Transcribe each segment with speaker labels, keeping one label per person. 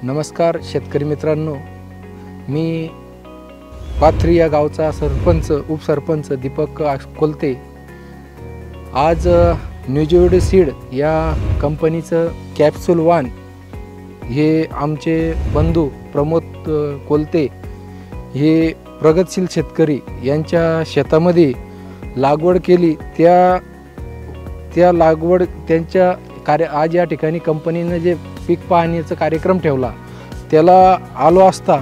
Speaker 1: नमस्कार शेतकरी मित्रांनो, मी पाथरी या गावचा सरपंच उपसरपंच दीपक कोलते। आज न्यूजिवेड सीड या कंपनीचं कॅप्सूल 1 हे आमचे बंधू प्रमोद कोलते हे प्रगतशील शेतकरी यांच्या शेतामध्ये लागवड केली। त्या लागवड त्यांच्या आज या ठिकाणी कंपनीने जे पीक पाहणीचा कार्यक्रम ठेवला त्याला आलो असता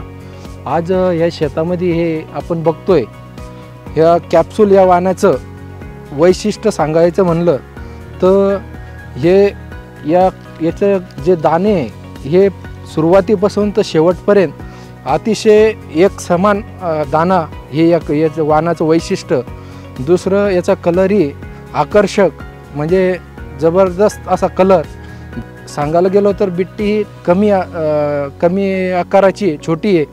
Speaker 1: आज या शेतामध्ये हे आपण बघतोय। या कॅप्सूल या वाणाचं वैशिष्ट्य सांगायचं म्हणलं तर याचे जे दाणे हे सुरुवातीपासून तर शेवटपर्यंत अतिशय एक समान दाना हे याचं वाणाचं वैशिष्ट्य। दुसरं याचा कलरही आकर्षक म्हणजे जबरदस्त असा कलर। सांगायला गेलो तर बिट्टी ही कमी आकाराची छोटी आहे।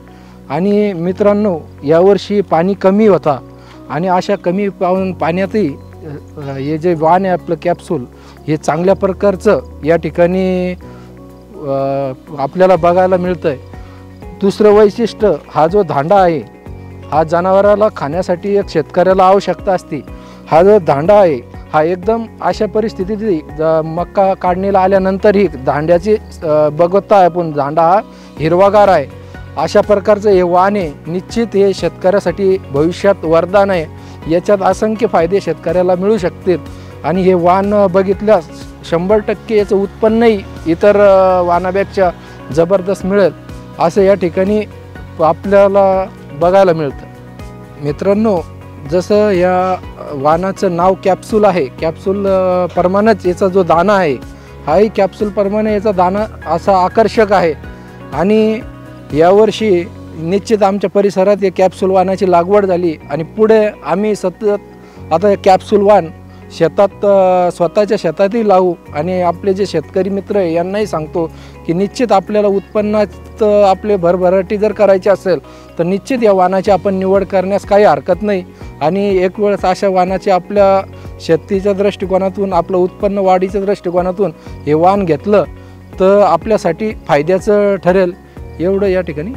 Speaker 1: आणि मित्रांनो, यावर्षी पाणी कमी होता आणि अशा कमी पाण्यातही हे जे वाण आहे आपलं कॅप्सूल हे चांगल्या प्रकारचं या ठिकाणी आपल्याला बघायला मिळतंय। दुसरं वैशिष्ट्य, हा जो धांडा आहे हा जनावराला खाण्यासाठी एक शेतकऱ्याला आवश्यकता असते। हा जो धांडा आहे हा एकदम अशा परिस्थितीत मक्का काढणीला आल्यानंतरही धांड्याची बघता आपण धांडा हा हिरवागार आहे। अशा प्रकारचं हे वाण आहे, निश्चित हे शेतकऱ्यासाठी भविष्यात वरदान आहे। याच्यात असंख्य फायदे शेतकऱ्याला मिळू शकतील आणि हे वाण बघितल्यास 100% याचं उत्पन्नही इतर वाणापेक्षा जबरदस्त मिळेल असं या ठिकाणी आपल्याला बघायला मिळतं। मित्रांनो, जसं या वाणाचं नाव कॅप्सूल आहे, कॅप्सूल प्रमाणेच याचा जो दाना आहे हाही कॅप्सूल प्रमाणे याचा दाना असा आकर्षक आहे। आणि यावर्षी निश्चित आमच्या परिसरात या कॅप्सूल वाणाची लागवड झाली आणि पुढे आम्ही सतत आता कॅप्सूल वाण शेतात स्वतःच्या शेतातही लावू आणि आपले जे शेतकरी मित्र आहे यांनाही सांगतो की निश्चित आपल्याला उत्पन्नात आपले भरभराटी जर करायची असेल तर निश्चित या वाणाची आपण निवड करण्यास काही हरकत नाही। आणि एक वेळेस अशा वाणाची आपल्या शेतीच्या दृष्टिकोनातून आपलं उत्पन्न वाढीच्या दृष्टिकोनातून हे वाण घेतलं तर आपल्यासाठी फायद्याचं ठरेल एवढं या ठिकाणी